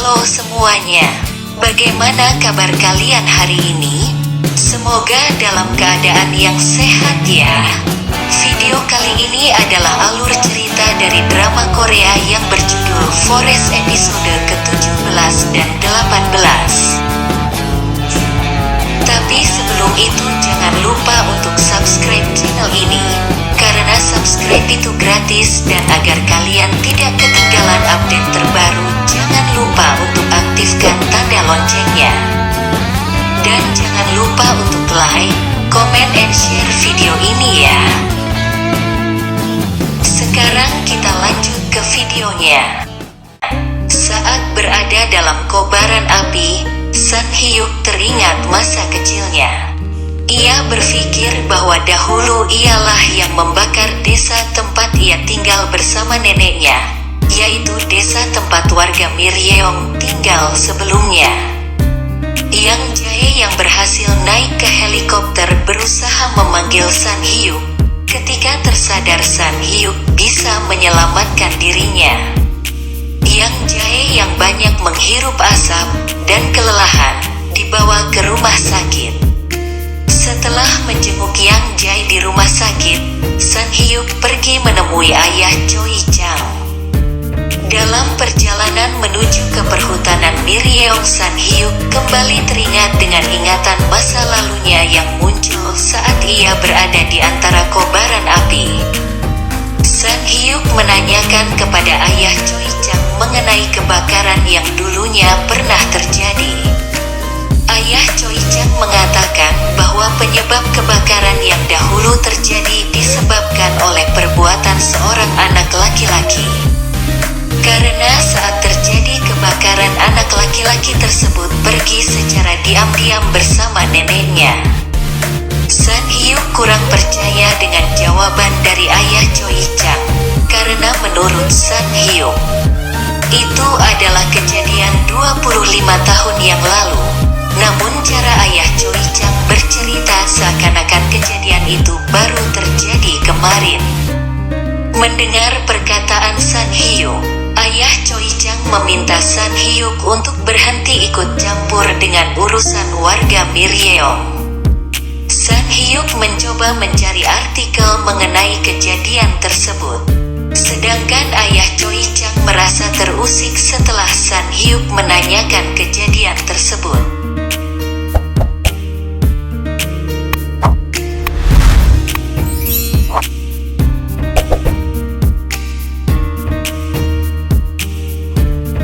Halo semuanya, bagaimana kabar kalian hari ini? Semoga dalam keadaan yang sehat ya. Video kali ini adalah alur cerita dari drama Korea yang berjudul Forest episode ke-17 dan 18. Tapi sebelum itu jangan lupa untuk subscribe channel ini, karena subscribe itu gratis, dan agar kalian tidak ketinggalan update terbaru, jangan lupa untuk aktifkan tanda loncengnya. Dan jangan lupa untuk like, comment, and share video ini ya. Sekarang kita lanjut ke videonya. Saat berada dalam kobaran api, Sun Hyuk teringat masa kecilnya. Ia berpikir bahwa dahulu ialah yang membakar desa tempat ia tinggal bersama neneknya, yaitu desa tempat warga Miryeong tinggal sebelumnya. Yang Jae yang berhasil naik ke helikopter berusaha memanggil Sun Hyuk. Ketika tersadar Sun Hyuk bisa menyelamatkan dirinya. Yang Jae yang banyak menghirup asap dan kelelahan dibawa ke rumah sakit. Setelah menjenguk Yang Jae di rumah sakit, Sun Hyuk pergi menemui ayah Choi Chang. Dalam perjalanan menuju ke perhutanan Miryeong, Sun Hyuk kembali teringat dengan ingatan masa lalunya yang muncul saat ia berada di antara kobaran api. Sun Hyuk menanyakan kepada ayah Choi Chang mengenai kebakaran yang dulunya pernah terjadi. Ayah Choi Chang mengatakan bahwa penyebab kebakaran yang dahulu terjadi disebabkan oleh perbuatan seorang anak laki-laki. Karena saat terjadi kebakaran, anak laki-laki tersebut pergi secara diam-diam bersama neneknya. Sun Hyuk kurang percaya dengan jawaban dari ayah Choi Chang, karena menurut Sun Hyuk, itu adalah kejadian 25 tahun yang lalu. Namun cara ayah Choi Chang bercerita seakan-akan kejadian itu baru terjadi kemarin. Mendengar perkataan Sun Hyuk, ayah Choi Chang meminta Sun Hyuk untuk berhenti ikut campur dengan urusan warga Miryeong. Sun Hyuk mencoba mencari artikel mengenai kejadian tersebut. Sedangkan ayah Choi Chang merasa terusik setelah Sun Hyuk menanyakan kejadian tersebut.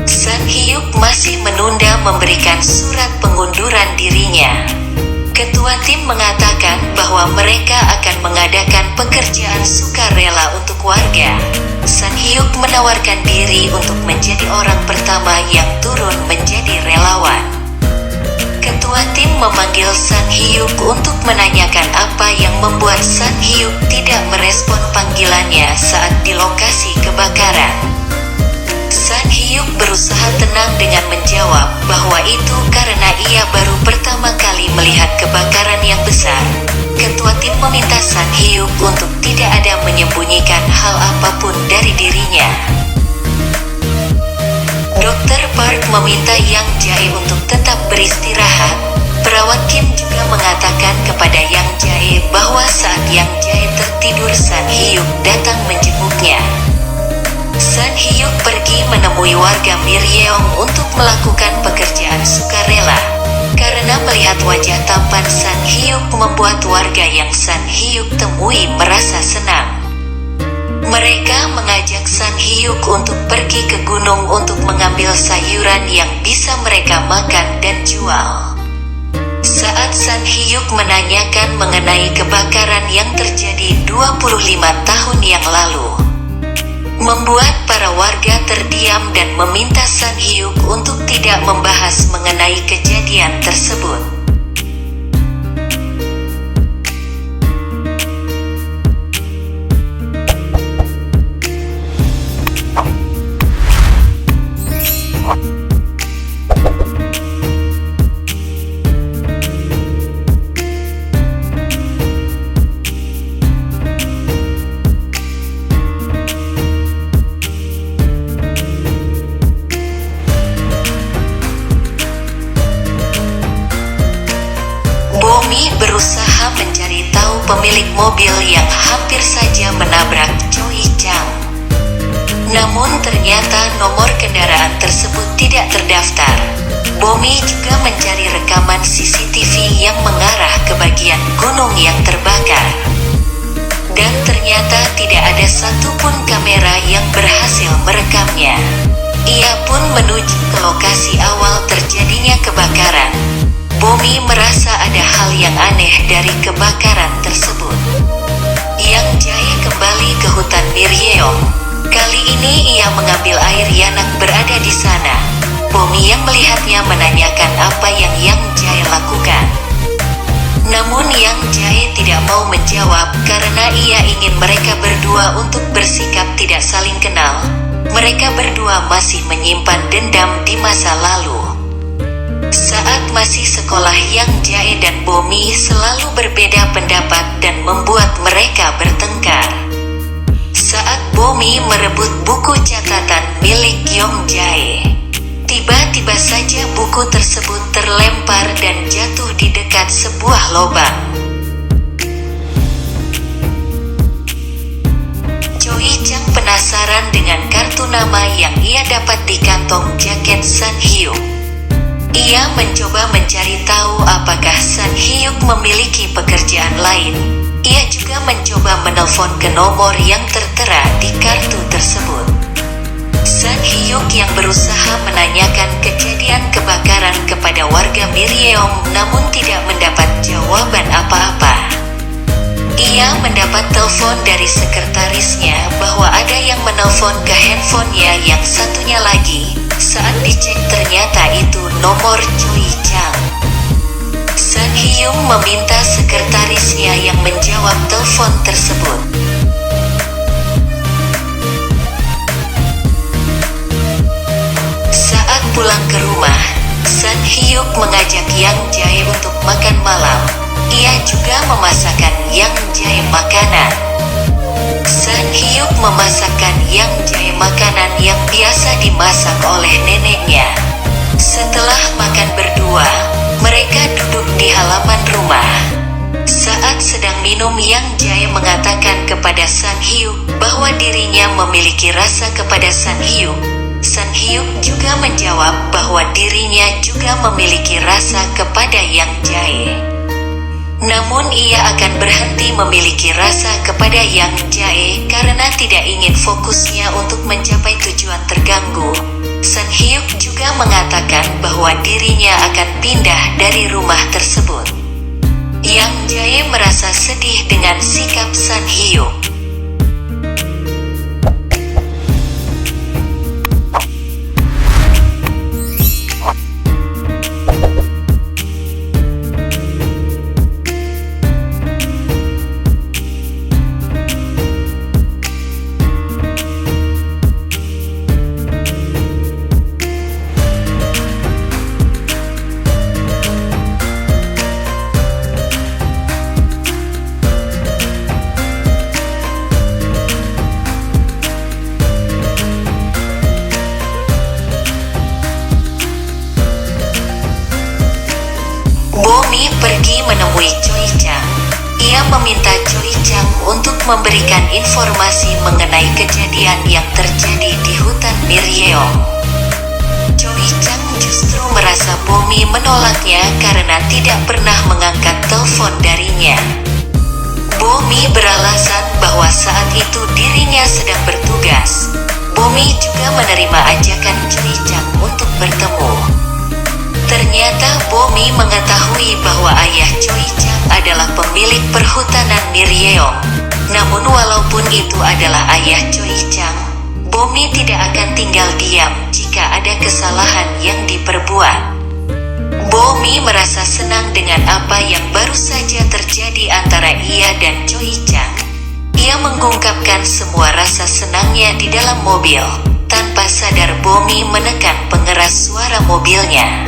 Sun Hyuk masih menunda memberikan surat pengunduran dirinya. Ketua tim mengatakan bahwa mereka akan mengadakan pekerjaan sukarela untuk warga. Sun Hyuk menawarkan diri untuk menjadi orang pertama yang turun menjadi relawan. Ketua tim memanggil Sun Hyuk untuk menanyakan apa yang membuat Sun Hyuk tidak merespon panggilannya saat di lokasi kebakaran. Sun Hyuk berusaha tenang dengan menjawab bahwa itu karena ia baru pertama kali melihat kebakaran yang besar. Ketua tim meminta Sun Hyuk untuk tidak ada menyembunyikan hal apapun dari dirinya. Dr. Park meminta Yang Jae untuk tetap beristirahat. Perawat Kim juga mengatakan kepada Yang Jae bahwa saat Yang Jae tertidur, Sun Hyuk datang menjenguknya. Sun Hyuk pergi menemui warga Miryeong untuk melakukan pekerjaan sukarela. Karena melihat wajah tampan Sun Hyuk membuat warga yang Sun Hyuk temui merasa senang. Mereka mengajak Sun Hyuk untuk pergi ke gunung untuk mengambil sayuran yang bisa mereka makan dan jual. Saat Sun Hyuk menanyakan mengenai kebakaran yang terjadi 25 tahun yang lalu, membuat para warga terdiam dan meminta Sun Hyuk untuk tidak membahas mengenai kejadian tersebut. berusaha mencari tahu pemilik mobil yang hampir saja menabrak Choi Chang. Namun ternyata nomor kendaraan tersebut tidak terdaftar. Bomi juga mencari rekaman CCTV yang mengarah ke bagian gunung yang terbakar. Dan ternyata tidak ada satupun kamera yang berhasil merekamnya. Ia pun menuju ke lokasi awal terjadinya kebakaran. Bomi merasa ada hal yang aneh dari kebakaran tersebut. Yang Jae kembali ke hutan Miryeong. Kali ini ia mengambil air Yanak berada di sana. Bomi yang melihatnya menanyakan apa yang Yang Jae lakukan. Namun Yang Jae tidak mau menjawab karena ia ingin mereka berdua untuk bersikap tidak saling kenal. Mereka berdua masih menyimpan dendam di masa lalu. Saat masih sekolah, Yang Jae dan Bomi selalu berbeda pendapat dan membuat mereka bertengkar. Saat Bomi merebut buku catatan milik Yang Jae, tiba-tiba saja buku tersebut terlempar dan jatuh di dekat sebuah lubang. Choi Chang penasaran dengan kartu nama yang ia dapat di kantong jaket Sun Hyuk. Ia mencoba mencari tahu apakah Sun Hyuk memiliki pekerjaan lain. Ia juga mencoba menelpon ke nomor yang tertera di kartu tersebut. Sun Hyuk yang berusaha menanyakan kejadian kebakaran kepada warga Miryeong namun tidak mendapat jawaban apa-apa. Ia mendapat telepon dari sekretarisnya bahwa ada yang menelpon ke handphonenya yang satunya lagi. Saat dicek ternyata itu nomor Choi Chang. Sun Hyuk meminta sekretarisnya yang menjawab telepon tersebut. Saat pulang ke rumah, Sun Hyuk mengajak Yang Jae untuk makan malam. Ia juga memasakkan Yang Jae makanan. Sun Hyuk memasakkan Yang Jae makanan yang biasa dimasak oleh neneknya. Setelah makan berdua, mereka duduk di halaman rumah. Saat sedang minum, Yang Jae mengatakan kepada Sun Hyuk bahwa dirinya memiliki rasa kepada Sun Hyuk. Sun Hyuk juga menjawab bahwa dirinya juga memiliki rasa kepada Yang Jae. Namun ia akan berhenti memiliki rasa kepada Yang Jae karena tidak ingin fokusnya untuk mencapai tujuan terganggu. Sun Hyuk juga mengatakan bahwa dirinya akan pindah dari rumah tersebut. Yang Jae merasa sedih dengan sikap Sun Hyuk. Bomi pergi menemui Choi Chang. Ia meminta Choi Chang untuk memberikan informasi mengenai kejadian yang terjadi di hutan Miryeong. Choi Chang justru merasa Bomi menolaknya karena tidak pernah mengangkat telepon darinya. Bomi beralasan bahwa saat itu dirinya sedang bertugas. Bomi juga menerima ajakan Choi Chang untuk bertemu. Ternyata Bomi mengetahui bahwa ayah Choi Chang adalah pemilik perhutanan Miryeong. Namun walaupun itu adalah ayah Choi Chang, Bomi tidak akan tinggal diam jika ada kesalahan yang diperbuat. Bomi merasa senang dengan apa yang baru saja terjadi antara ia dan Choi Chang. Ia mengungkapkan semua rasa senangnya di dalam mobil. Tanpa sadar Bomi menekan pengeras suara mobilnya.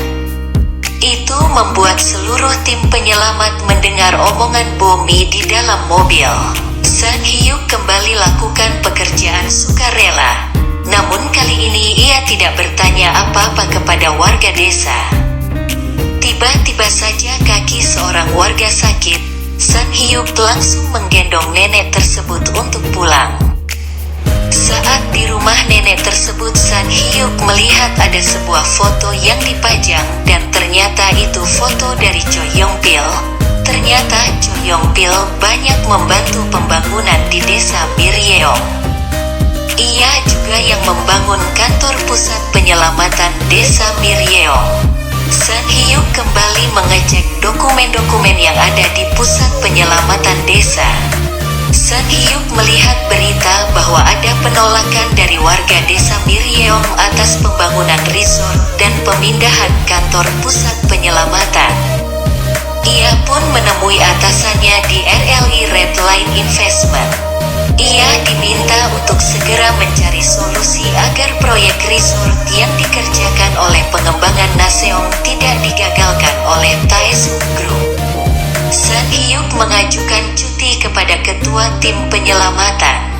Itu membuat seluruh tim penyelamat mendengar omongan Bomi di dalam mobil. Sun Hyuk kembali lakukan pekerjaan sukarela. Namun kali ini ia tidak bertanya apa-apa kepada warga desa. Tiba-tiba saja kaki seorang warga sakit. San Hyuk langsung menggendong nenek tersebut untuk pulang. Saat di rumah nenek tersebut, San Hyuk melihat ada sebuah foto yang dipajang dan ternyata itu foto dari Cho Yong Pil. Ternyata Cho Yong Pil banyak membantu pembangunan di desa Miryeong. Ia juga yang membangun kantor pusat penyelamatan desa Miryeong. San Hyuk kembali mengecek dokumen-dokumen yang ada di pusat penyelamatan desa. San Hyuk melihat berita bahwa ada penolakan dari warga desa Miryeong atas pembangunan resort dan pemindahan kantor pusat penyelamatan. Ia pun menemui atasannya di RLI Red Line Investment. Ia diminta untuk segera mencari solusi agar proyek resort yang dikerjakan oleh pengembangan Naseong tidak digagalkan oleh Taesung Group. San Hyuk mengajukan cuti kepada ketua tim penyelamatan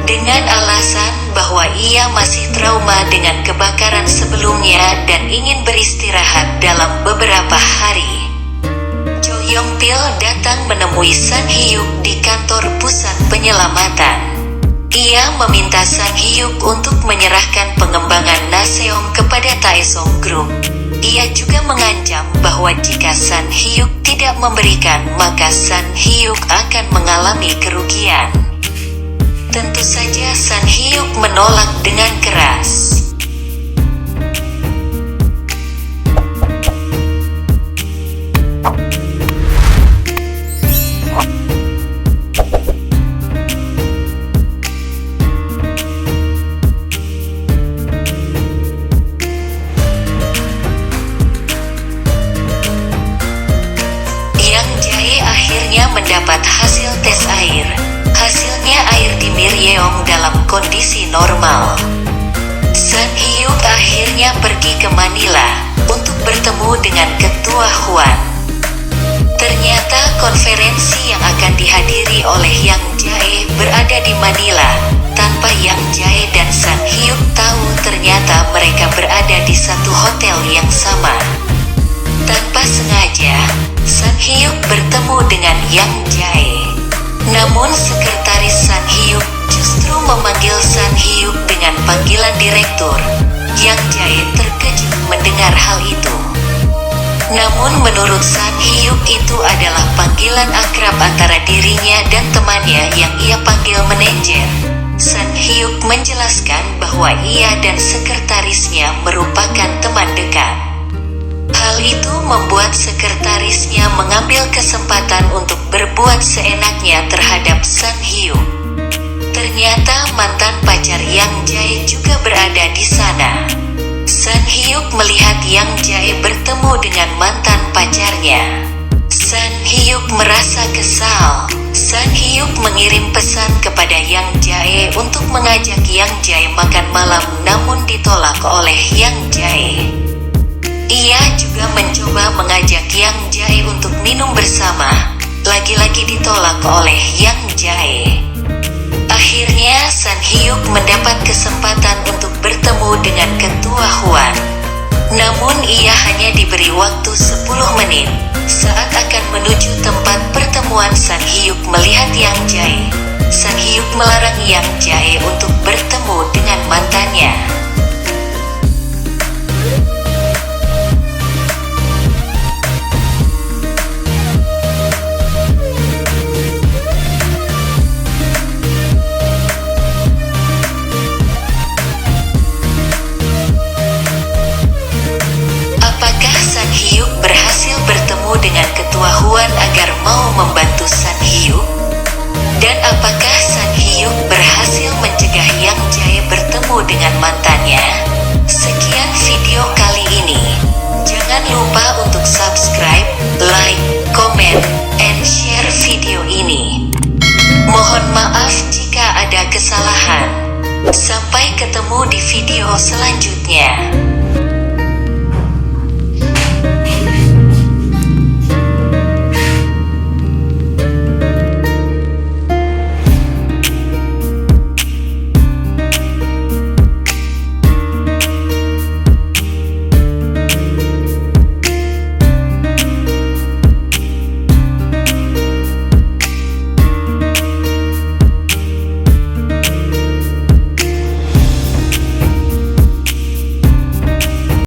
dengan alasan bahwa ia masih trauma dengan kebakaran sebelumnya dan ingin beristirahat dalam beberapa hari. Cho Yong Pil datang menemui San Hyuk di kantor pusat penyelamatan. Ia meminta San Hyuk untuk menyerahkan pengembangan Naseong kepada Taesung Group. Ia juga mengancam bahwa jika San Hyuk tidak memberikan, maka San Hyuk akan mengalami kerugian. Tentu saja San Hyuk menolak dengan keras. Mendapat hasil tes air. Hasilnya air di Miryeong dalam kondisi normal. San Hyuk akhirnya pergi ke Manila untuk bertemu dengan Ketua Hwan. Ternyata konferensi yang akan dihadiri oleh Yang Jae berada di Manila. Tanpa Yang Jae dan San Hyuk tahu, ternyata mereka berada di satu hotel yang sama. Tanpa sengaja, San Hyuk bertemu dengan Yang Jae. Namun sekretaris San Hyuk justru memanggil San Hyuk dengan panggilan direktur. Yang Jae terkejut mendengar hal itu. Namun menurut San Hyuk itu adalah panggilan akrab antara dirinya dan temannya yang ia panggil manajer. San Hyuk menjelaskan bahwa ia dan sekretarisnya merupakan teman dekat. Hal itu membuat sekretarisnya mengambil kesempatan untuk berbuat seenaknya terhadap San Hyuk. Ternyata mantan pacar Yang Jae juga berada di sana. San Hyuk melihat Yang Jae bertemu dengan mantan pacarnya. San Hyuk merasa kesal. San Hyuk mengirim pesan kepada Yang Jae untuk mengajak Yang Jae makan malam, namun ditolak oleh Yang Jae. Ia juga mencoba mengajak Yang Jae untuk minum bersama, lagi-lagi ditolak oleh Yang Jae. Akhirnya San Hyuk mendapat kesempatan untuk bertemu dengan Ketua Hwan. Namun ia hanya diberi waktu 10 menit. Saat akan menuju tempat pertemuan, San Hyuk melihat Yang Jae. San Hyuk melarang Yang Jae untuk bertemu dengan mantannya. Dengan Ketua Hwan agar mau membantu San Hyuk? Dan apakah San Hyuk berhasil mencegah Yang Jae bertemu dengan mantannya? Sekian video kali ini. Jangan lupa untuk subscribe, like, comment, and share video ini. Mohon maaf jika ada kesalahan. Sampai ketemu di video selanjutnya.